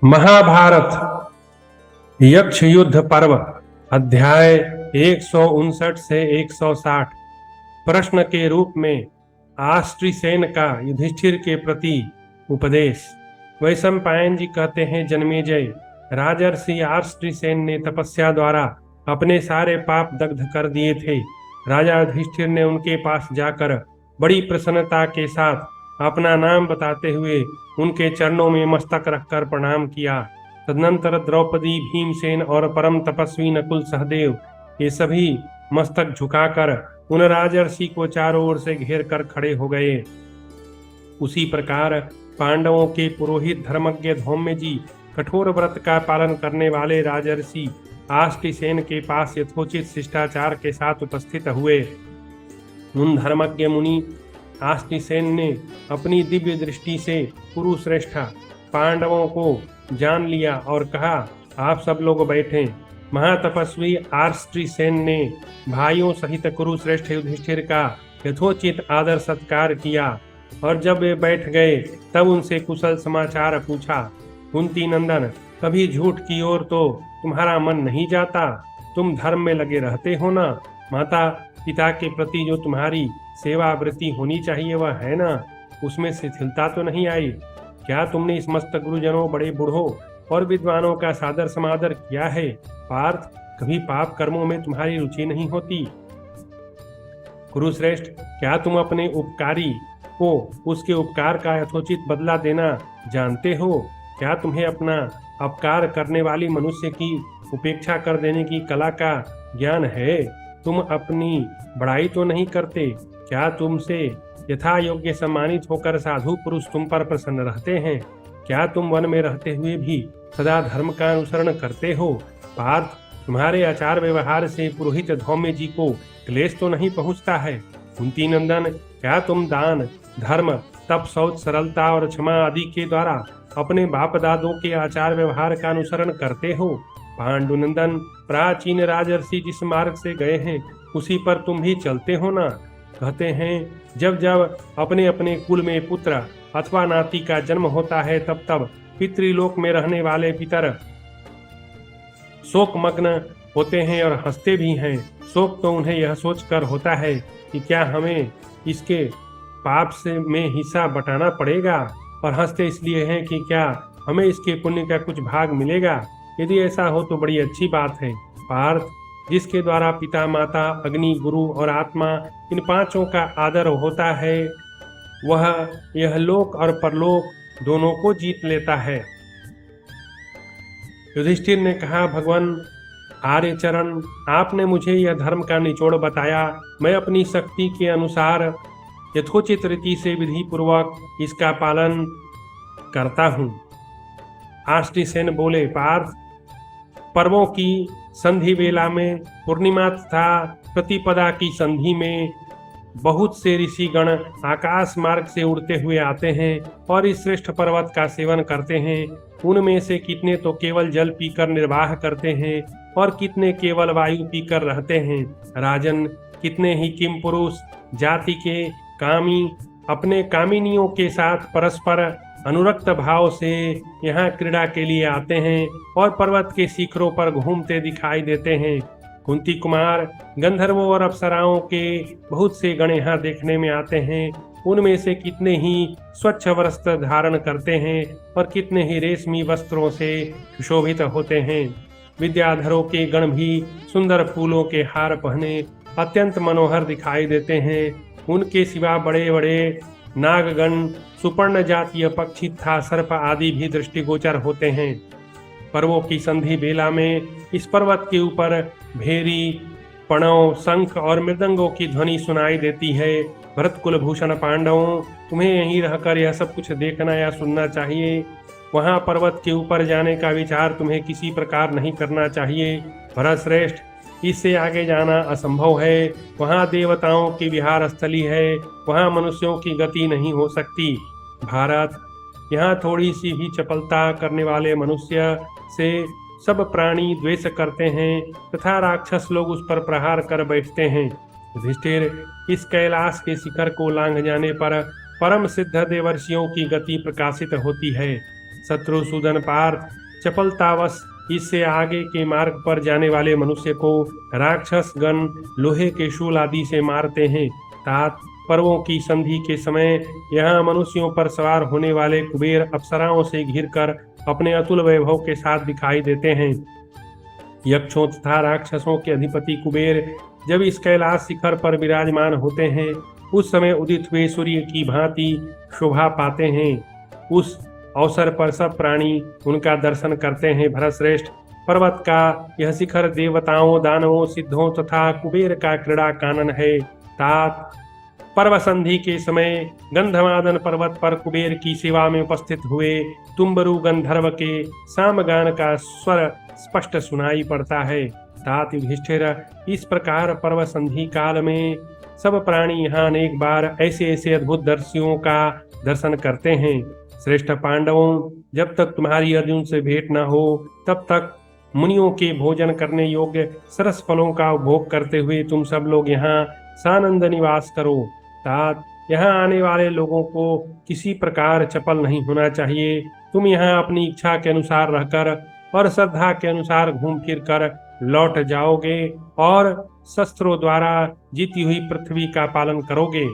महाभारत यक्ष युद्ध पर्व अध्याय 159 से 160। प्रश्न के रूप में आष्ट्रीसेन का युधिष्ठिर के प्रति उपदेश। वैशंपायन जी कहते हैं, जन्मेजय, राजर्षि आष्ट्रीसेन ने तपस्या द्वारा अपने सारे पाप दग्ध कर दिए थे। राजा युधिष्ठिर ने उनके पास जाकर बड़ी प्रसन्नता के साथ अपना नाम बताते हुए उनके चरणों में मस्तक रखकर प्रणाम किया। तदनंतर द्रौपदी, भीमसेन और परम तपस्वी नकुल, सहदेव ये सभी मस्तक झुकाकर उन राजर्षि को चारों ओर से घेर कर खड़े हो गए। उसी प्रकार पांडवों के पुरोहित धर्मज्ञ धौम्य जी, कठोर व्रत का पालन करने वाले राजर्षि आष्टीसेन के पास यथोचित शिष्टाचार के साथ उपस्थित हुए। उन धर्मज्ञ मुनि आष्टीसेन ने अपनी दिव्य दृष्टि से कुरुश्रेष्ठा पांडवों को जान लिया और कहा, आप सब लोग बैठें। महातपस्वी आष्टीसेन ने भाइयों सहित कुरुश्रेष्ठ युधिष्ठिर का यथोचित आदर सत्कार किया और जब वे बैठ गए तब उनसे कुशल समाचार पूछा। कुंती नंदन, कभी झूठ की ओर तो तुम्हारा मन नहीं जाता? तुम धर्म में लगे रहते हो ना? माता पिता के प्रति जो तुम्हारी सेवा वृत्ति होनी चाहिए वह है ना? उसमें शिथिलता तो नहीं आई? क्या तुमने इस मस्त गुरुजनों, बड़े बूढ़ों और विद्वानों का सादर समादर किया है? पार्थ, कभी पाप कर्मों में तुम्हारी रुचि नहीं होती? कुरुश्रेष्ठ, क्या तुम अपने उपकारी को उसके उपकार का यथोचित बदला देना जानते हो? क्या तुम्हें अपना अपकार करने वाली मनुष्य की उपेक्षा कर देने की कला का ज्ञान है? तुम अपनी बड़ाई तो नहीं करते? क्या तुमसे यथा योग्य सम्मानित होकर साधु पुरुष तुम पर प्रसन्न रहते हैं? क्या तुम वन में रहते हुए भी सदा धर्म का अनुसरण करते हो? पार्थ, तुम्हारे आचार व्यवहार से पुरोहित धौम्य जी को क्लेश तो नहीं पहुंचता है? कुंती नंदन, क्या तुम दान, धर्म, तप, शौच, सरलता और क्षमा आदि के द्वारा अपने बाप दादों के आचार व्यवहार का अनुसरण करते हो? पांडुनंदन, प्राचीन राजर्षि जिस मार्ग से गए हैं उसी पर तुम भी चलते हो ना? कहते हैं, जब जब अपने अपने कुल में पुत्र अथवा नाती का जन्म होता है तब तब पितृलोक में रहने वाले पितर शोकमग्न होते हैं और हंसते भी हैं। शोक तो उन्हें यह सोचकर होता है कि क्या हमें इसके पाप से में हिस्सा बटाना पड़ेगा, और हंसते इसलिए हैं कि क्या हमें इसके पुण्य का कुछ भाग मिलेगा। यदि ऐसा हो तो बड़ी अच्छी बात है। पार्थ, जिसके द्वारा पिता, माता, अग्नि, गुरु और आत्मा इन पांचों का आदर होता है वह यह लोक और परलोक दोनों को जीत लेता है। युधिष्ठिर ने कहा, भगवान आर्यचरण, आपने मुझे यह धर्म का निचोड़ बताया। मैं अपनी शक्ति के अनुसार यथोचित रीति से विधि पूर्वक इसका पालन करता हूँ। आष्टीसेन बोले, पार्थ, पर्वों की संधि वेला में, पूर्णिमा तथा प्रतिपदा की संधि में बहुत से ऋषिगण आकाश मार्ग से उड़ते हुए आते हैं और इस श्रेष्ठ पर्वत का सेवन करते हैं। उनमें से कितने तो केवल जल पीकर निर्वाह करते हैं और कितने केवल वायु पीकर रहते हैं। राजन, कितने ही किम पुरुष जाति के कामी अपने कामिनियों के साथ परस्पर अनुरक्त भाव से यहाँ क्रीड़ा के लिए आते हैं और पर्वत के शिखरों पर घूमते दिखाई देते हैं। कुंती कुमार, गंधर्वों और अप्सराओं के बहुत से गण यहाँ देखने में आते हैं। उनमें से कितने ही स्वच्छ वस्त्र धारण करते हैं और कितने ही रेशमी वस्त्रों से सुशोभित होते हैं। विद्याधरों के गण भी सुंदर फूलों के हार पहने अत्यंत मनोहर दिखाई देते हैं। उनके सिवा बड़े बड़े नागगण, सुपर्ण जातीय पक्षी तथा सर्प आदि भी दृष्टिगोचर होते हैं। पर्वों की संधि बेला में इस पर्वत के ऊपर भेरी, पणव, शंख और मृदंगों की ध्वनि सुनाई देती है। भरत कुलभूषण पांडवों, तुम्हें यहीं रहकर यह सब कुछ देखना या सुनना चाहिए। वहां पर्वत के ऊपर जाने का विचार तुम्हें किसी प्रकार नहीं करना चाहिए। भरत श्रेष्ठ, इससे आगे जाना असंभव है। वहां देवताओं की विहार स्थली है, वहां मनुष्यों की गति नहीं हो सकती। भारत, यहाँ थोड़ी सी भी चपलता करने वाले मनुष्य से सब प्राणी द्वेष करते हैं तथा राक्षस लोग उस पर प्रहार कर बैठते हैं। युधिष्ठिर, इस कैलाश के शिखर को लांघ जाने पर परम सिद्ध देवर्षियों की गति प्रकाशित होती है। शत्रुसूदन पार्थ, चपलतावश इससे आगे के मार्ग पर जाने वाले मनुष्य को राक्षस गण लोहे के शूल आदि से मारते हैं। तात पर्वों की संधि के समय यहाँ मनुष्यों पर सवार होने वाले कुबेर अप्सराओं से घिरकर अपने अतुल वैभव के साथ दिखाई देते हैं। यक्षों तथा राक्षसों के अधिपति कुबेर जब इस कैलाश शिखर पर विराजमान होते हैं, उस समय उदित हुए सूर्य की भांति शोभा पाते हैं। उस अवसर पर सब प्राणी उनका दर्शन करते हैं। भरतश्रेष्ठ, पर्वत का यह शिखर देवताओं, दानवों, सिद्धों तथा कुबेर का क्रीड़ा कानन है। तात पर्व संधि के समय गंधमादन पर्वत पर कुबेर की सेवा में उपस्थित हुए तुम्बरु गंधर्व के सामगान का स्वर स्पष्ट सुनाई पड़ता है। तात युधिष्ठिर, इस प्रकार पर्व संधि काल में सब प्राणी यहाँ अनेक बार ऐसे ऐसे अद्भुत दृश्यों का दर्शन करते हैं। श्रेष्ठ पांडवों, जब तक तुम्हारी अर्जुन से भेंट न हो तब तक मुनियों के भोजन करने योग्य सरस फलों का उपभोग करते हुए तुम सब लोग यहाँ सानंद निवास करो। तात यहाँ आने वाले लोगों को किसी प्रकार चपल नहीं होना चाहिए। तुम यहाँ अपनी इच्छा के अनुसार रहकर और श्रद्धा के अनुसार घूम फिर कर लौट जाओगे और शस्त्रों द्वारा जीती हुई पृथ्वी का पालन करोगे।